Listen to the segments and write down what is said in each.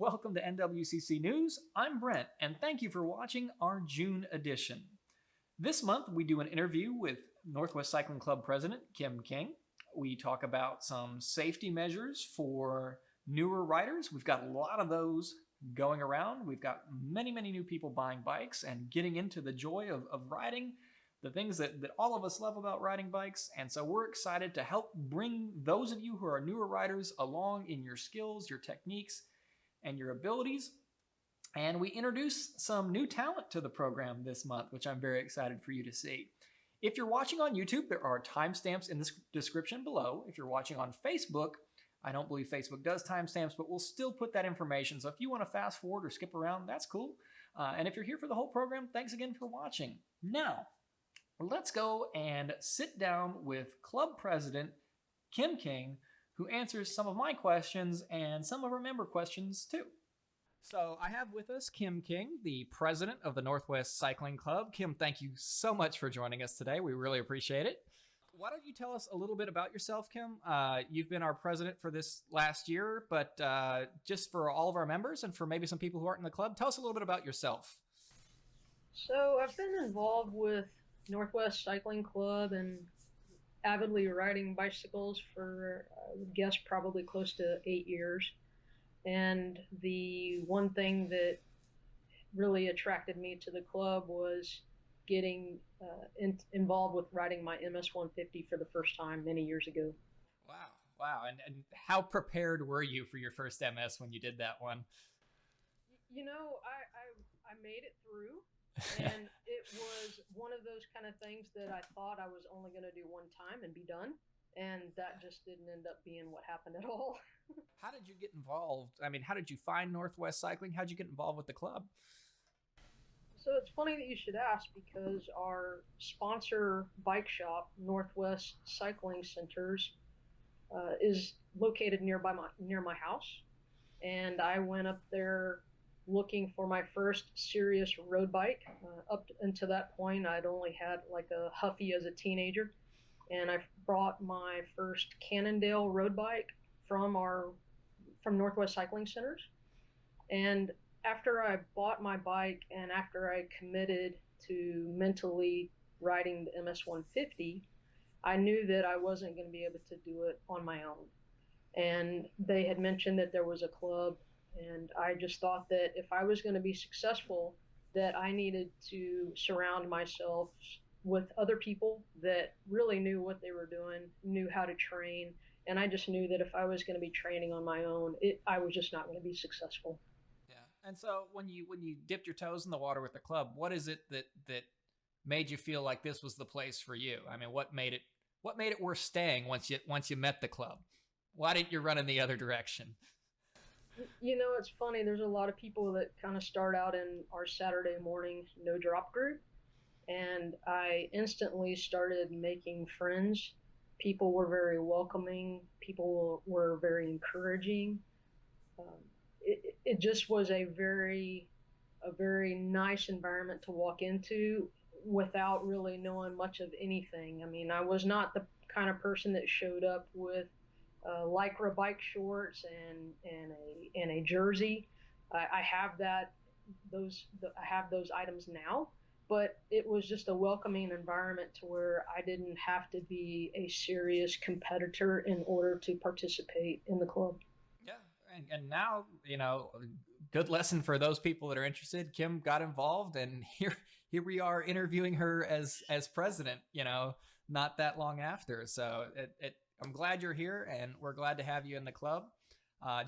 welcome to NWCC News. I'm Brent, and thank you for watching our June edition. This month, we do an interview with Northwest Cycling Club President Kim King. We talk about some safety measures for newer riders. We've got a lot of those going around. We've got many new people buying bikes and getting into the joy of riding, the things that all of us love about riding bikes. And so we're excited to help bring those of you who are newer riders along in your skills, your techniques, and your abilities. And we introduce some new talent to the program this month, which I'm very excited for you to see. If you're watching on YouTube, there are timestamps in the description below. If you're watching on Facebook, I don't believe Facebook does timestamps, but we'll still put that information. So if you want to fast forward or skip around, that's cool. And if you're here for the whole program, thanks again for watching. Now, let's go and sit down with Club President Kim King, who answers some of my questions and some of our member questions too. So I have with us Kim King, the president of the Northwest Cycling Club. Kim, thank you so much for joining us today. We really appreciate it. Why don't you tell us a little bit about yourself, Kim? You've been our president for this last year, but just for all of our members and for maybe some people who aren't in the club, tell us a little bit about yourself. So I've been involved with Northwest Cycling Club and avidly riding bicycles for, I would guess, probably close to 8 years. And the one thing that really attracted me to the club was getting involved with riding my MS-150 for the first time many years ago. Wow. And how prepared were you for your first MS when you did that one? You know, I made it through. And it was one of those kind of things that I thought I was only going to do one time and be done. And that just didn't end up being what happened at all. How did you get involved? I mean, how did you find Northwest Cycling? How did you get involved with the club? So it's funny that you should ask, because our sponsor bike shop, Northwest Cycling Centers, is located near my house. And I went up there looking for my first serious road bike. Up until that point, I'd only had like a Huffy as a teenager, and I brought my first Cannondale road bike from Northwest Cycling Centers. And after I bought my bike and after I committed to mentally riding the MS-150, I knew that I wasn't going to be able to do it on my own. And they had mentioned that there was a club. And I just thought that if I was going to be successful, that I needed to surround myself with other people that really knew what they were doing, knew how to train. And I just knew that if I was going to be training on my own, I was just not going to be successful. Yeah. And so when you dipped your toes in the water with the club, what is it that made you feel like this was the place for you? I mean, what made it worth staying once you met the club? Why didn't you run in the other direction? You know, it's funny. There's a lot of people that kind of start out in our Saturday morning no drop group. And I instantly started making friends. People were very welcoming. People were very encouraging. It just was a very nice environment to walk into without really knowing much of anything. I mean, I was not the kind of person that showed up with Lycra bike shorts and a jersey. I have those items now, but it was just a welcoming environment to where I didn't have to be a serious competitor in order to participate in the club. Yeah, and now, you know, good lesson for those people that are interested. Kim got involved, and here we are interviewing her as president, you know, not that long after. So I'm glad you're here, and we're glad to have you in the club.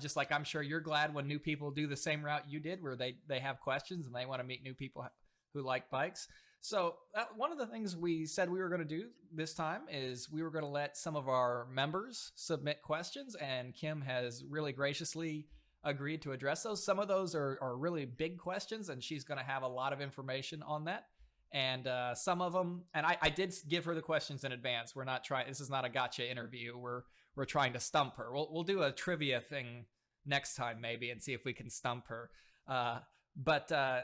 Just like I'm sure you're glad when new people do the same route you did, where they have questions and they want to meet new people who like bikes. So one of the things we said we were going to do this time is we were going to let some of our members submit questions, and Kim has really graciously agreed to address those. Some of those are really big questions, and she's going to have a lot of information on that. And some of them, and I did give her the questions in advance. We're not trying, this is not a gotcha interview. We're trying to stump her. We'll do a trivia thing next time maybe and see if we can stump her.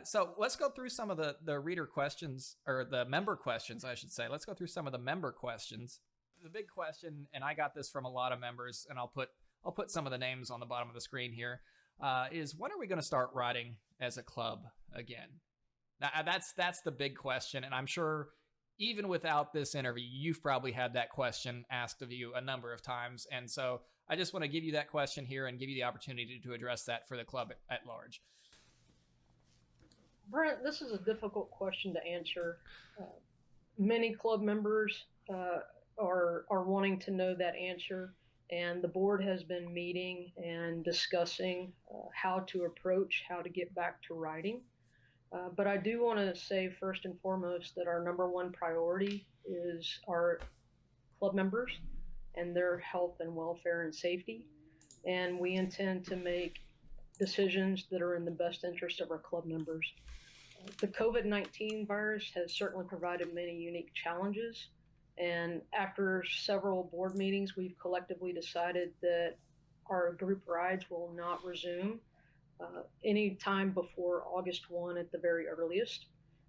So let's go through some of the reader questions, or the member questions, I should say. Let's go through some of the member questions. The big question, and I got this from a lot of members, and I'll put some of the names on the bottom of the screen here. is when are we going to start riding as a club again? Now, that's the big question, and I'm sure even without this interview, you've probably had that question asked of you a number of times, and so I just want to give you that question here and give you the opportunity to address that for the club at large. Brent, this is a difficult question to answer. Many club members are wanting to know that answer, and the board has been meeting and discussing how to get back to riding. But I do want to say first and foremost that our number one priority is our club members and their health and welfare and safety. And we intend to make decisions that are in the best interest of our club members. The COVID-19 virus has certainly provided many unique challenges. And after several board meetings, we've collectively decided that our group rides will not resume any time before August 1 at the very earliest.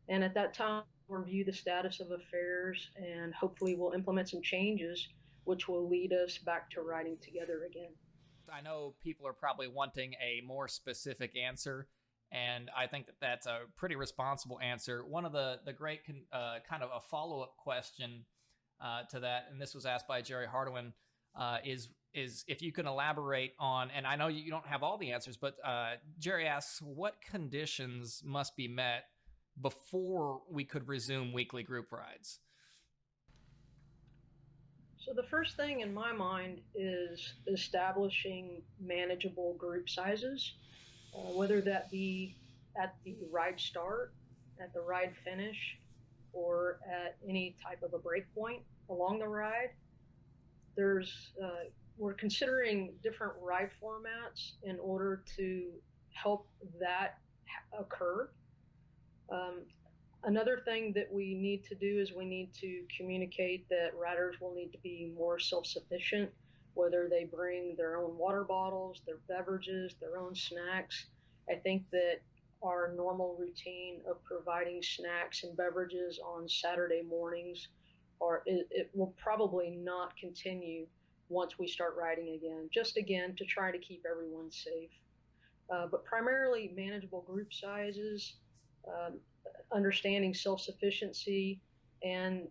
And at that time, we'll review the status of affairs and hopefully we'll implement some changes which will lead us back to riding together again. I know people are probably wanting a more specific answer, and I think that that's a pretty responsible answer. One of the great kind of a follow-up question to that, and this was asked by Jerry Hardawin, is if you can elaborate on, and I know you don't have all the answers, but Jerry asks, what conditions must be met before we could resume weekly group rides? So the first thing in my mind is establishing manageable group sizes, whether that be at the ride start, at the ride finish, or at any type of a break point along the ride. We're considering different ride formats in order to help that occur. Another thing that we need to do is we need to communicate that riders will need to be more self-sufficient, whether they bring their own water bottles, their beverages, their own snacks. I think that our normal routine of providing snacks and beverages on Saturday mornings, it will probably not continue once we start riding again, just again to try to keep everyone safe. But primarily manageable group sizes, understanding self-sufficiency, and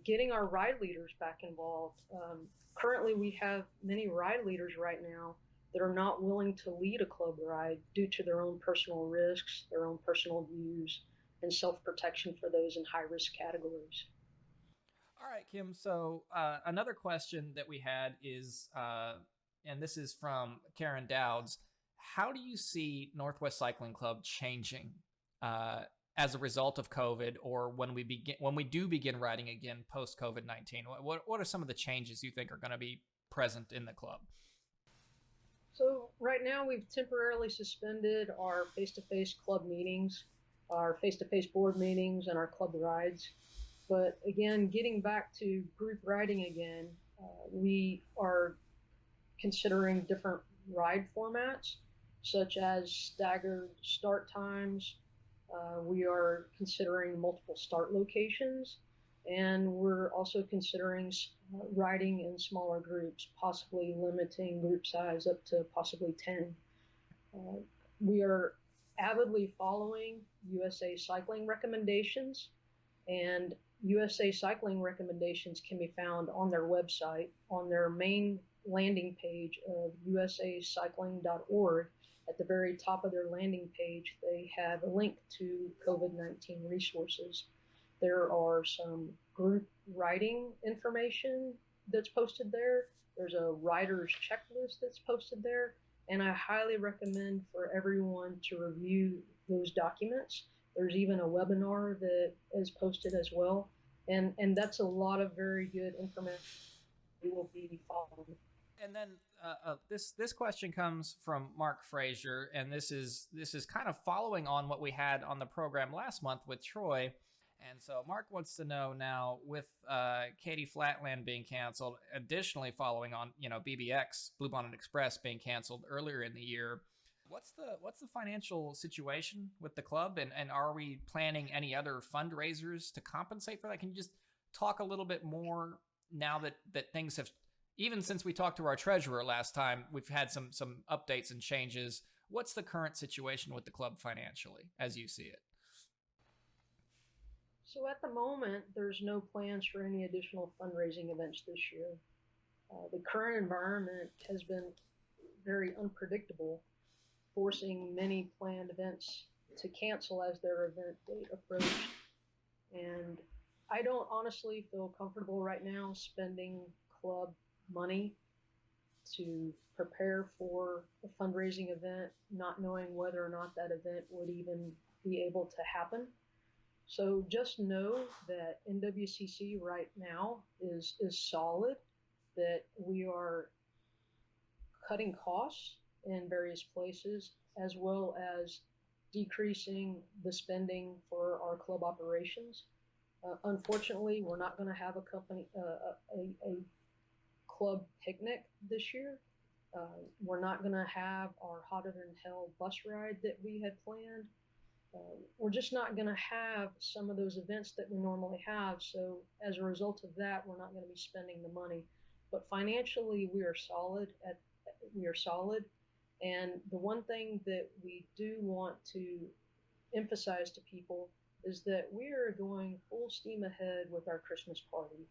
getting our ride leaders back involved. Currently, we have many ride leaders right now that are not willing to lead a club ride due to their own personal risks, their own personal views, and self-protection for those in high-risk categories. All right, Kim. So another question that we had is, and this is from Karen Dowds, how do you see Northwest Cycling Club changing as a result of COVID, or when we do begin riding again post COVID-19? What are some of the changes you think are going to be present in the club? So right now we've temporarily suspended our face-to-face club meetings, our face-to-face board meetings, and our club rides. But again, getting back to group riding again, we are considering different ride formats, such as staggered start times. We are considering multiple start locations, and we're also considering riding in smaller groups, possibly limiting group size up to possibly 10. We are avidly following USA Cycling recommendations, and USA Cycling recommendations can be found on their website, on their main landing page of usacycling.org. At the very top of their landing page, they have a link to COVID-19 resources. There are some group riding information that's posted there. There's a rider's checklist that's posted there. And I highly recommend for everyone to review those documents. There's even a webinar that is posted as well. And that's a lot of very good information we will be following. And then this question comes from Mark Frazier, and this is kind of following on what we had on the program last month with Troy. And so Mark wants to know now, with Katy Flatland being canceled, additionally following on BBX, Bluebonnet Express, being canceled earlier in the year, what's the financial situation with the club, and are we planning any other fundraisers to compensate for that? Can you just talk a little bit more now that things have, even since we talked to our treasurer last time, we've had some updates and changes. What's the current situation with the club financially as you see it? So at the moment, there's no plans for any additional fundraising events this year. The current environment has been very unpredictable, forcing many planned events to cancel as their event date approached. And I don't honestly feel comfortable right now spending club money to prepare for a fundraising event, not knowing whether or not that event would even be able to happen. So just know that NWCC right now is solid, that we are cutting costs in various places, as well as decreasing the spending for our club operations. Unfortunately, we're not going to have a club picnic this year. We're not going to have our hotter than hell bus ride that we had planned. We're just not going to have some of those events that we normally have. So as a result of that, we're not going to be spending the money. But financially, we are solid. And the one thing that we do want to emphasize to people is that we are going full steam ahead with our Christmas party.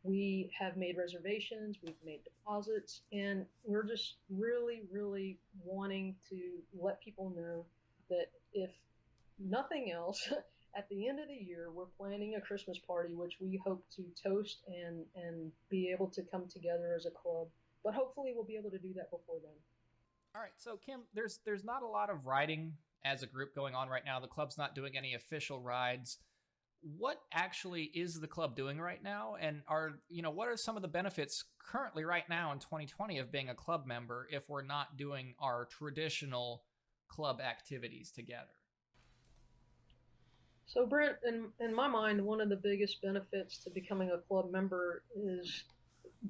We have made reservations, we've made deposits, and we're just really, really wanting to let people know that if nothing else, at the end of the year, we're planning a Christmas party, which we hope to toast and be able to come together as a club. But hopefully we'll be able to do that before then. All right, so Kim, there's not a lot of riding as a group going on right now. The club's not doing any official rides. What actually is the club doing right now? And what are some of the benefits currently right now in 2020 of being a club member if we're not doing our traditional club activities together? So Brent, in my mind, one of the biggest benefits to becoming a club member is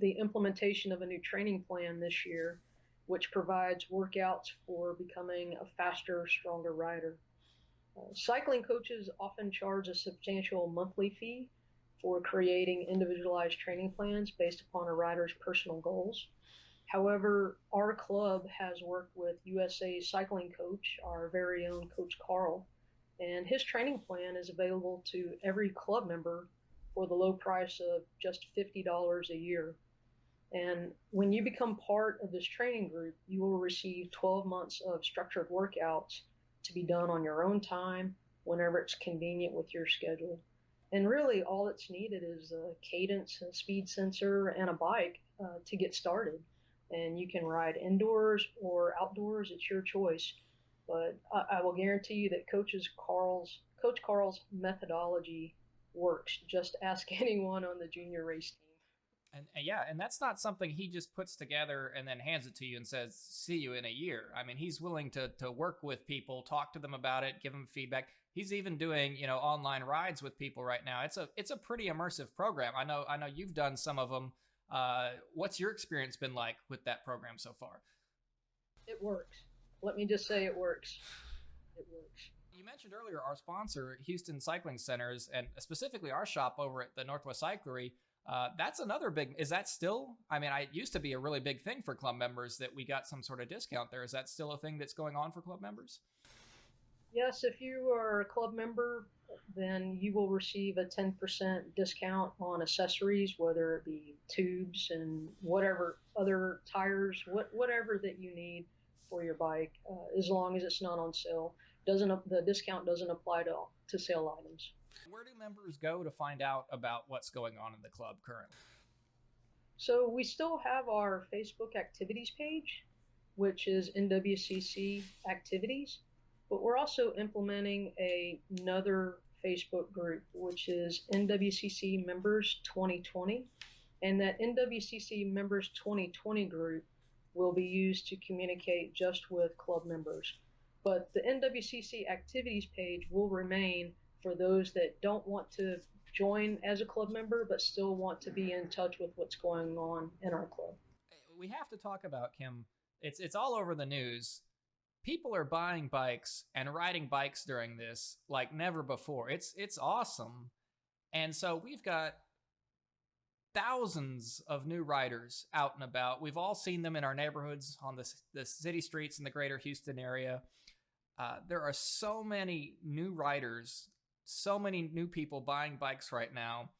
the implementation of a new training plan this year, which provides workouts for becoming a faster, stronger rider. Cycling coaches often charge a substantial monthly fee for creating individualized training plans based upon a rider's personal goals. However, our club has worked with USA cycling coach, our very own Coach Carl, and his training plan is available to every club member for the low price of just $50 a year. And when you become part of this training group, you will receive 12 months of structured workouts to be done on your own time, whenever it's convenient with your schedule. And really, all that's needed is a cadence, a speed sensor, and a bike to get started. And you can ride indoors or outdoors, it's your choice. But I will guarantee you that Coach Carl's methodology works. Just ask anyone on the junior race team. And that's not something he just puts together and then hands it to you and says, see you in a year. I mean, he's willing to work with people, talk to them about it, give them feedback. He's even doing, online rides with people right now. It's a pretty immersive program. I know you've done some of them. What's your experience been like with that program so far? It works. Let me just say it works. It works. You mentioned earlier our sponsor, Houston Cycling Centers, and specifically our shop over at the Northwest Cyclery. That's another big, is that still, it used to be a really big thing for club members that we got some sort of discount there. Is that still a thing that's going on for club members? Yes, if you are a club member, then you will receive a 10% discount on accessories, whether it be tubes and whatever other tires, whatever that you need for your bike, as long as it's not on sale. The discount doesn't apply to sale items. Where do members go to find out about what's going on in the club currently? So we still have our Facebook activities page, which is NWCC Activities, but we're also implementing another Facebook group, which is NWCC Members 2020. And that NWCC Members 2020 group will be used to communicate just with club members. But the NWCC Activities page will remain for those that don't want to join as a club member, but still want to be in touch with what's going on in our club. We have to talk about, Kim, it's all over the news. People are buying bikes and riding bikes during this like never before. It's awesome. And so we've got thousands of new riders out and about. We've all seen them in our neighborhoods, on the city streets in the greater Houston area. There are so many new riders, so many new people buying bikes right now.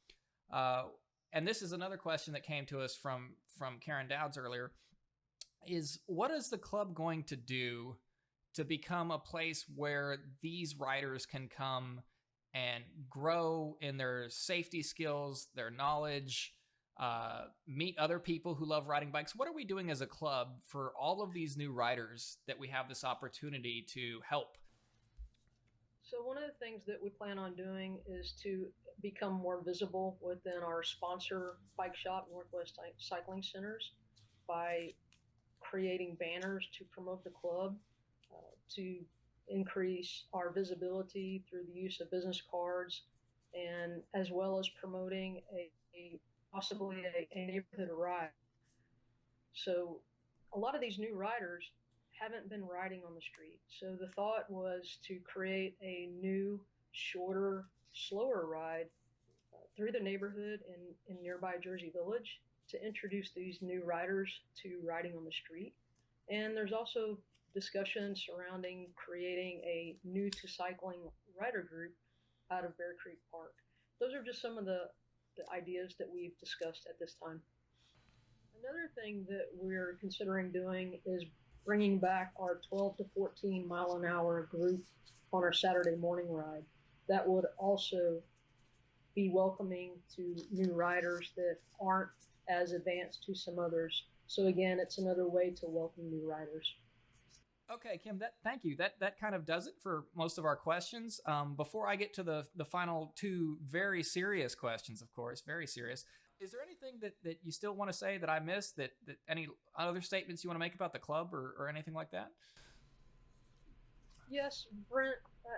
And this is another question that came to us from Karen Dowds earlier, is what is the club going to do to become a place where these riders can come and grow in their safety skills, their knowledge, meet other people who love riding bikes? What are we doing as a club for all of these new riders that we have this opportunity to help? So one of the things that we plan on doing is to become more visible within our sponsor bike shop, Northwest Cycling Centers, by creating banners to promote the club, to increase our visibility through the use of business cards, and as well as promoting possibly a neighborhood ride. So a lot of these new riders haven't been riding on the street. So the thought was to create a new, shorter, slower ride through the neighborhood in nearby Jersey Village to introduce these new riders to riding on the street. And there's also discussion surrounding creating a new to cycling rider group out of Bear Creek Park. Those are just some of the ideas that we've discussed at this time. Another thing that we're considering doing is bringing back our 12 to 14 mile an hour group on our Saturday morning ride. That would also be welcoming to new riders that aren't as advanced to some others. So again, it's another way to welcome new riders. Okay, Kim, thank you. That kind of does it for most of our questions. Before I get to the final two very serious questions, of course, very serious, is there anything that you still want to say that I missed, that any other statements you want to make about the club or anything like that? Yes, Brent,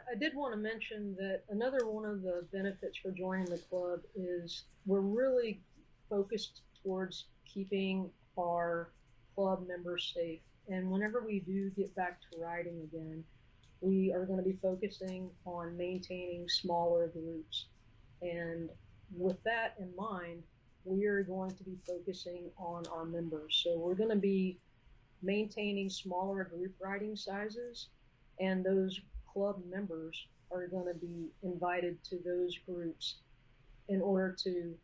I did want to mention that another one of the benefits for joining the club is we're really focused towards keeping our club members safe. And whenever we do get back to riding again, we are going to be focusing on maintaining smaller groups. And with that in mind, we are going to be focusing on our members. So we're going to be maintaining smaller group riding sizes, and those club members are going to be invited to those groups in order to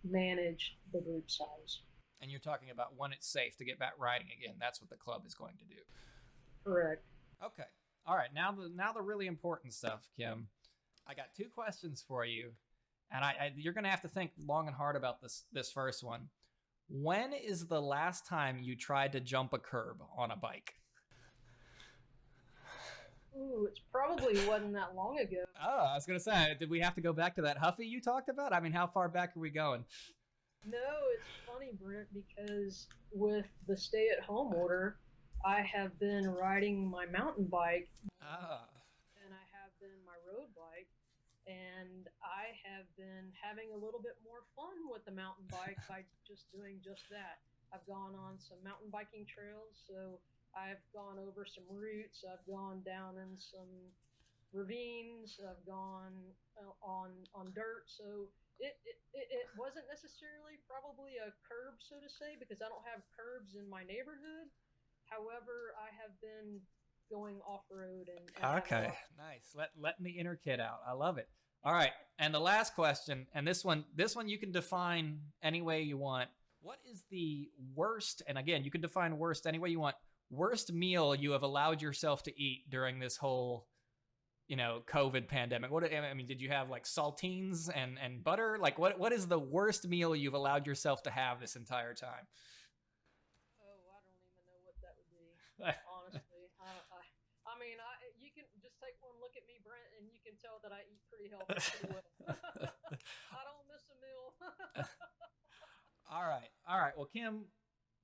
manage the group size. And you're talking about when it's safe to get back riding again. That's what the club is going to do. Correct. Okay. All right. Now the really important stuff, Kim. I got two questions for you, and you're going to have to think long and hard about this first one. When is the last time you tried to jump a curb on a bike? Ooh, it's probably wasn't that long ago. Oh, I was going to say, did we have to go back to that Huffy you talked about? I mean, how far back are we going? No, it's funny, Brent, because with the stay-at-home order, I have been riding my mountain bike, and I have been my road bike, and I have been having a little bit more fun with the mountain bike by just doing just that. I've gone on some mountain biking trails, so I've gone over some routes, I've gone down in some ravines, I've gone on dirt, so it wasn't necessarily probably a curb, so to say, because I don't have curbs in my neighborhood. However, I have been going off-road and okay, nice. Letting the inner kid out. I love it. All right, and the last question, and this one you can define any way you want. What is the worst, and again, you can define worst any way you want, worst meal you have allowed yourself to eat during this whole COVID pandemic? Did you have like saltines and butter? Like what is the worst meal you've allowed yourself to have this entire time? Oh, I don't even know what that would be, honestly. You can just take one look at me, Brent, and you can tell that I eat pretty healthy pretty well. I don't miss a meal. All right. Well, Kim,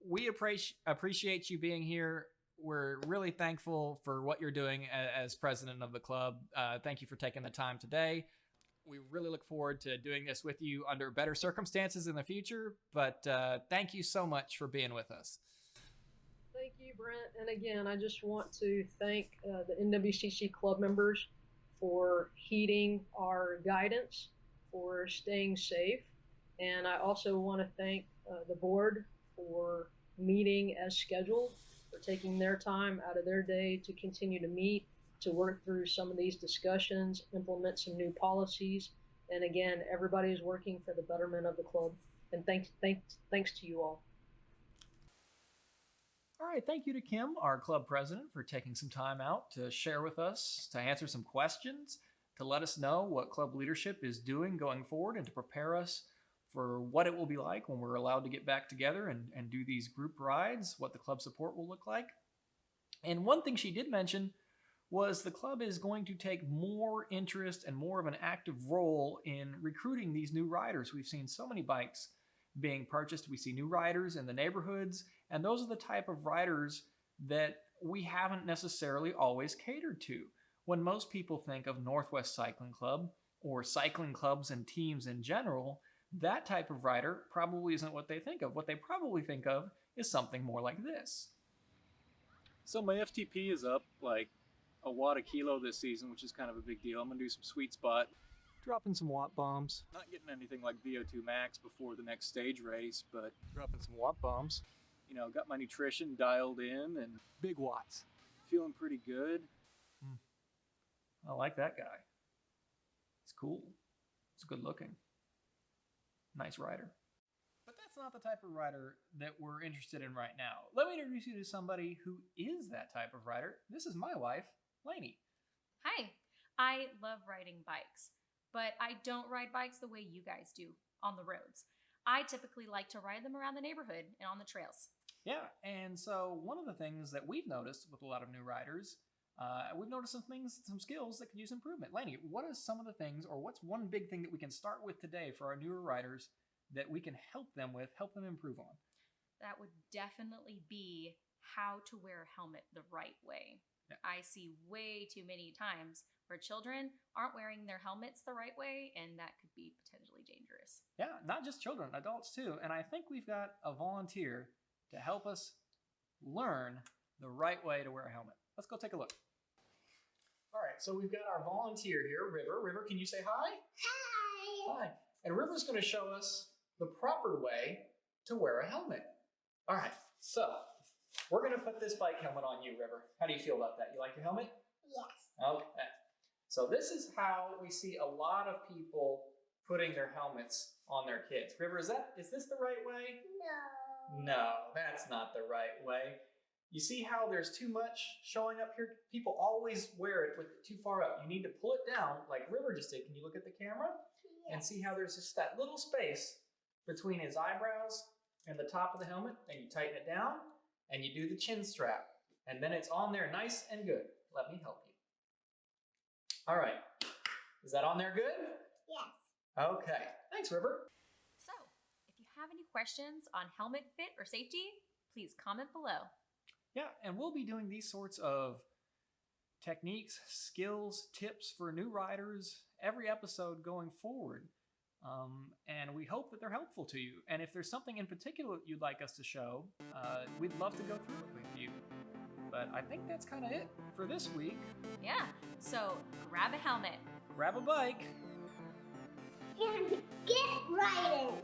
we appreciate you being here. We're really thankful for what you're doing as president of the club. Thank you for taking the time today. We really look forward to doing this with you under better circumstances in the future. But thank you so much for being with us. Thank you, Brent. And again, I just want to thank the NWCC club members for heeding our guidance, for staying safe, And I also want to thank the board for meeting as scheduled, for taking their time out of their day to continue to meet, to work through some of these discussions, implement some new policies. And again, everybody is working for the betterment of the club. And thanks to you all. All right, thank you to Kim, our club president, for taking some time out to share with us, to answer some questions, to let us know what club leadership is doing going forward, and to prepare us for what it will be like when we're allowed to get back together and do these group rides, what the club support will look like. And one thing she did mention was the club is going to take more interest and more of an active role in recruiting these new riders. We've seen so many bikes being purchased. We see new riders in the neighborhoods, and those are the type of riders that we haven't necessarily always catered to. When most people think of Northwest Cycling Club or cycling clubs and teams in general, that type of rider probably isn't what they think of. What they probably think of is something more like this. So my FTP is up like a watt a kilo this season, which is kind of a big deal. I'm going to do some sweet spot, dropping some watt bombs. Not getting anything like VO2 max before the next stage race, but dropping some watt bombs. You know, got my nutrition dialed in and big watts. Feeling pretty good. I like that guy. He's cool. He's good looking. Nice rider. But that's not the type of rider that we're interested in right now. Let me introduce you to somebody who is that type of rider. This is my wife, Lainey. Hi. I love riding bikes, but I don't ride bikes the way you guys do on the roads. I typically like to ride them around the neighborhood and on the trails. Yeah, and so one of the things that we've noticed with a lot of new riders, we've noticed some skills that could use improvement. Lainey, what are some of the things, or what's one big thing that we can start with today for our newer riders that we can help them improve on? That would definitely be how to wear a helmet the right way. Yeah. I see way too many times where children aren't wearing their helmets the right way, and that could be potentially dangerous. Yeah, not just children, adults too. And I think we've got a volunteer to help us learn the right way to wear a helmet. Let's go take a look. All right, so we've got our volunteer here, River. River, can you say hi? Hi. Hi. And River's going to show us the proper way to wear a helmet. All right, so we're going to put this bike helmet on you, River. How do you feel about that? You like your helmet? Yes. Okay. So this is how we see a lot of people putting their helmets on their kids. River, is this the right way? No. No, that's not the right way. You see how there's too much showing up here? People always wear it with it too far up. You need to pull it down like River just did. Can you look at the camera? Yes. And see how there's just that little space between his eyebrows and the top of the helmet, and you tighten it down and you do the chin strap, and then it's on there nice and good. Let me help you. All right, is that on there good? Yes. Okay, thanks, River. So, if you have any questions on helmet fit or safety, please comment below. Yeah, and we'll be doing these sorts of techniques, skills, tips for new riders every episode going forward. And we hope that they're helpful to you. And if there's something in particular you'd like us to show, we'd love to go through it with you. But I think that's kind of it for this week. Yeah, so grab a helmet. Grab a bike. And get riding.